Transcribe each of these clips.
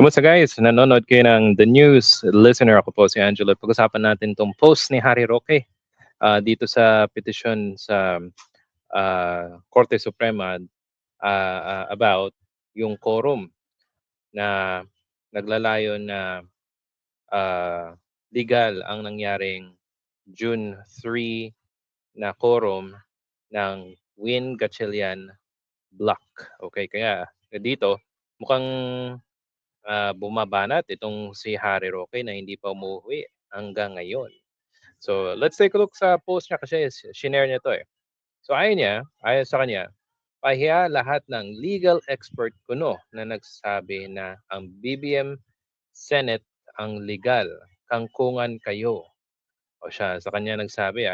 Kumusta guys? Nanonood kayo ng The News Listener. Ako po si Angelo. Pag-usapan natin itong post ni Harry Roque dito sa petisyon sa Korte Suprema about yung quorum na naglalayon na ah, legal ang nangyaring June 3 na quorum ng Win Gatchalian Block. Okay, kaya dito mukhang bumabanat itong si Harry Roque na hindi pa umuwi hanggang ngayon. So, let's take a look sa post niya kasi shinare niya 'to, eh. So, ayon sa kanya, pahiya lahat ng legal expert kuno na nagsasabi na ang BBM Senate ang legal, kangkungan kayo. O siya sa kanya nagsabi,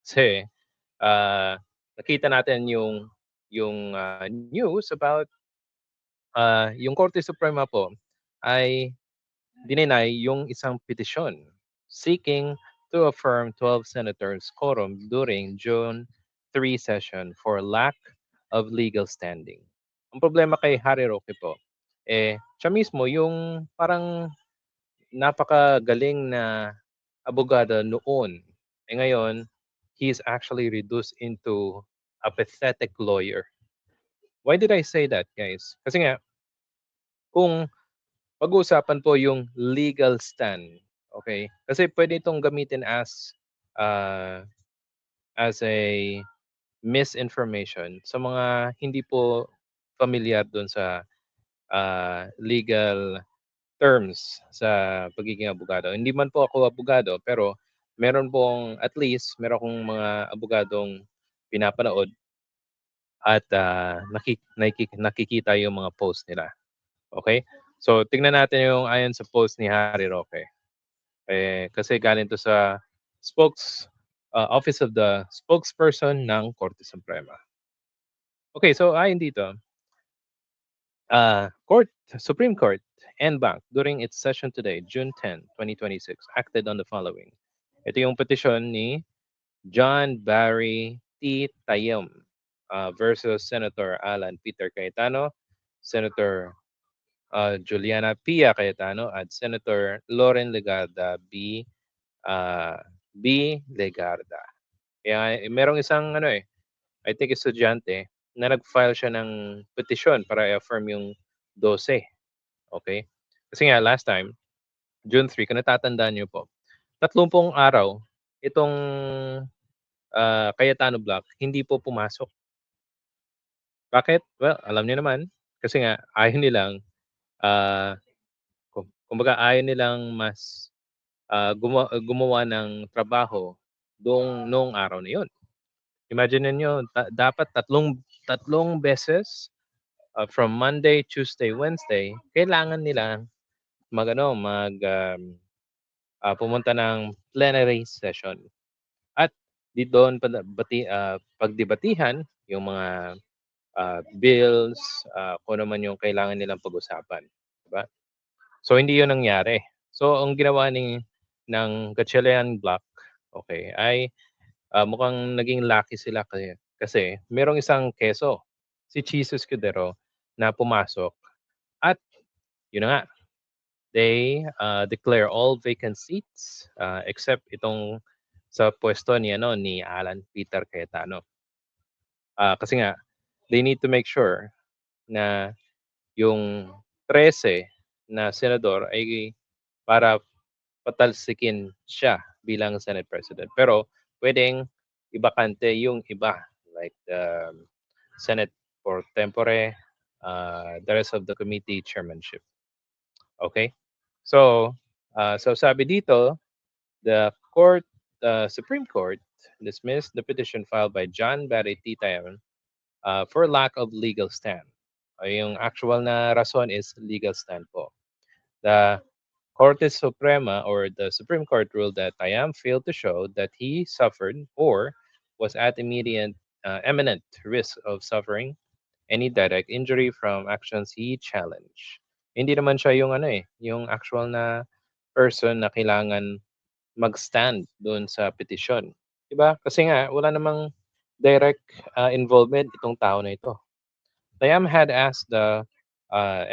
kasi, nakita natin yung news about, yung Korte Suprema po ay dininay yung isang petisyon seeking to affirm 12 senators' quorum during June 3 session for lack of legal standing. Ang problema kay Harry Roque po, siya mismo yung parang napakagaling na abogado noon. Ngayon, he's actually reduced into a pathetic lawyer. Why did I say that, guys? Kasi nga, kung pag-uusapan po yung legal stand, okay? Kasi pwede itong gamitin uh, as a misinformation sa mga hindi po familiar dun sa legal terms sa pagiging abogado. Hindi man po ako abogado, pero meron akong mga abogadong pinapanood at nakikita yung mga post nila. Okay? So, tingnan natin yung ayon sa post ni Harry Roque. Kasi galing to sa Office of the Spokesperson ng Korte Suprema. Okay, so ayon dito, Supreme Court en banc during its session today, June 10, 2026, acted on the following. Ito yung petisyon ni John Barry T. Tayum versus Senator Alan Peter Cayetano, Senator Juliana Pia Cayetano, at Senator Loren Legarda ah, B. Legarda. Kaya merong isang I think estudyante na nag-file siya ng petisyon para i-affirm yung 12. Okay? Kasi nga last time, June 3, kung natatandaan niyo po, 30 araw itong Cayetano Block hindi po pumasok. Bakit? Well, alam niyo naman, kasi nga ayaw nilang ah, kumbaga ayaw nilang mas gumawa ng trabaho noong araw na 'yon. Imagine niyo dapat tatlong beses, from Monday, Tuesday, Wednesday, kailangan nila pumunta ng plenary session at doon pagdebatihan yung mga bills, kung ano man yung kailangan nilang pag-usapan, 'di ba? So hindi 'yun nangyari. So ang ginawa ng Gatchalian Block, okay, ay mukhang naging lucky sila kasi merong isang keso, si Chizo Escudero, na pumasok at yun na nga, they declare all vacant seats except itong sa puesto ni Alan Peter Cayetano. Kasi nga they need to make sure na yung 13 na senador ay para patalsikin siya bilang Senate President. Pero pwedeng ibakante yung iba like the Senate for tempore, the rest of the committee chairmanship. Okay? So, sabi dito, the Supreme Court dismissed the petition filed by John Barry Titayan for lack of legal stand. Yung actual na rason is legal stand po. The Corte Suprema or the Supreme Court ruled that Tayam failed to show that he suffered or was at imminent risk of suffering any direct injury from actions he challenged. Hindi naman siya yung actual na person na kailangan mag-stand doon sa petisyon. 'Di ba? Kasi nga wala namang direct involvement itong tao na ito. Tayam had asked the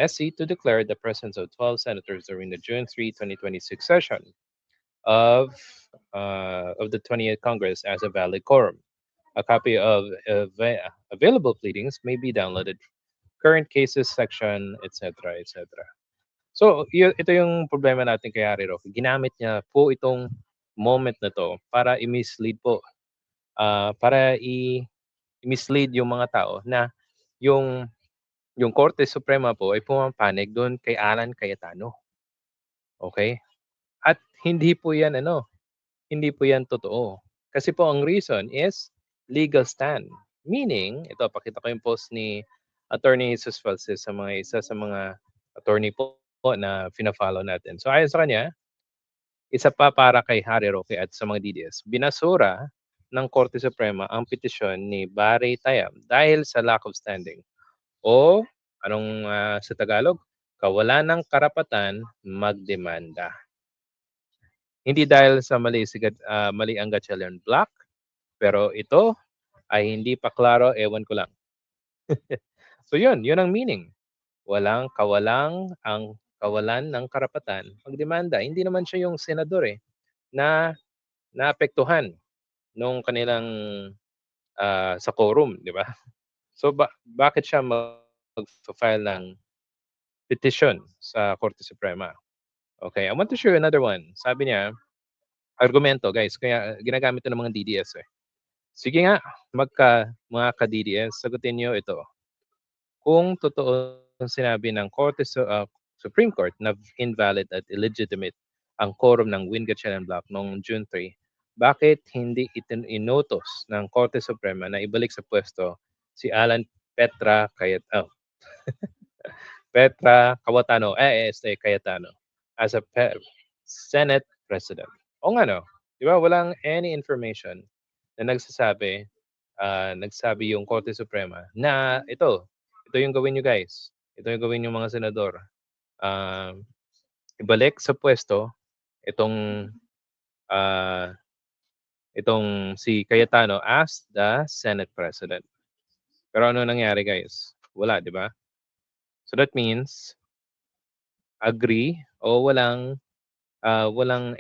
SC to declare the presence of 12 senators during the June 3, 2026 session of the 20th Congress as a valid quorum. A copy of available pleadings may be downloaded. Current cases section, etc., etc. So, ito yung problema natin kay Harry Roque. Ginamit niya po itong moment na to para i-mislead po, para i-mislead yung mga tao na yung yung Korte Suprema po ay pumapanig doon kay Alan Cayetano. Okay? At hindi po yan hindi po yan totoo. Kasi po ang reason is legal stand. Meaning, ito pakita ko yung post ni Attorney Jesus Falces sa mga isa sa mga attorney po na fina-follow natin. So ayon sa kanya, isa pa para kay Harry Roque at sa mga DDS, binasura ng Korte Suprema ang petisyon ni Barry Tayam dahil sa lack of standing o anong sa Tagalog, kawalan ng karapatan magdemanda. Hindi dahil sa mali ang Gatchalian Block, pero ito ay hindi pa klaro, ewan ko lang. So yun ang meaning. Ang kawalan ng karapatan magdemanda. Hindi naman siya yung senador na naapektuhan nung kanilang sa quorum, di ba? So bakit siya mag-file ng petition sa Korte Suprema? Okay, I want to show you another one. Sabi niya, argumento guys, kaya ginagamit ito ng mga DDS Sige nga, mga ka-DDS, sagutin niyo ito. Kung totoo ang sinabi ng Supreme Court na invalid at illegitimate ang quorum ng Win Gatchalian Block noong June 3, bakit hindi inutos ng Korte Suprema na ibalik sa pwesto si Alan Petra Cayetano as a Senate President? O nga no, di ba walang any information na nagsabi yung Korte Suprema na ito yung gawin nyo guys. Ito yung gawin yung mga senador. Ibalik sa pwesto itong si Cayetano as the Senate President. Pero ano nangyari guys? Wala, di ba? So that means agree o walang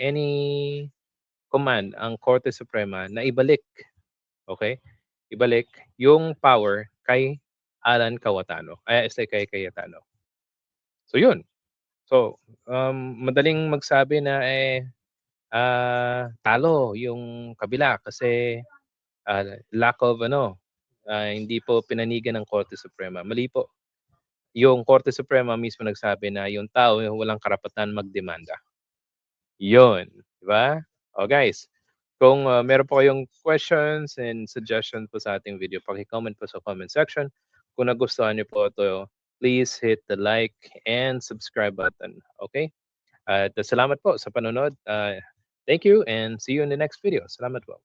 any command ang Korte Suprema na ibalik, okay? Ibalik yung power kay Alan kay Cayetano. So yun. So, madaling magsabi na talo yung kabila kasi lack of hindi po pinanigan ng Korte Suprema. Mali po. Yung Korte Suprema mismo nagsabi na yung tao walang karapatan magdemanda. Yun, di ba? O guys, kung meron po kayong questions and suggestions po sa ating video, paki-comment po sa comment section. Kung nagustuhan niyo po ito, please hit the like and subscribe button. Okay? At salamat po sa panonood. Thank you and see you in the next video. Salamat po.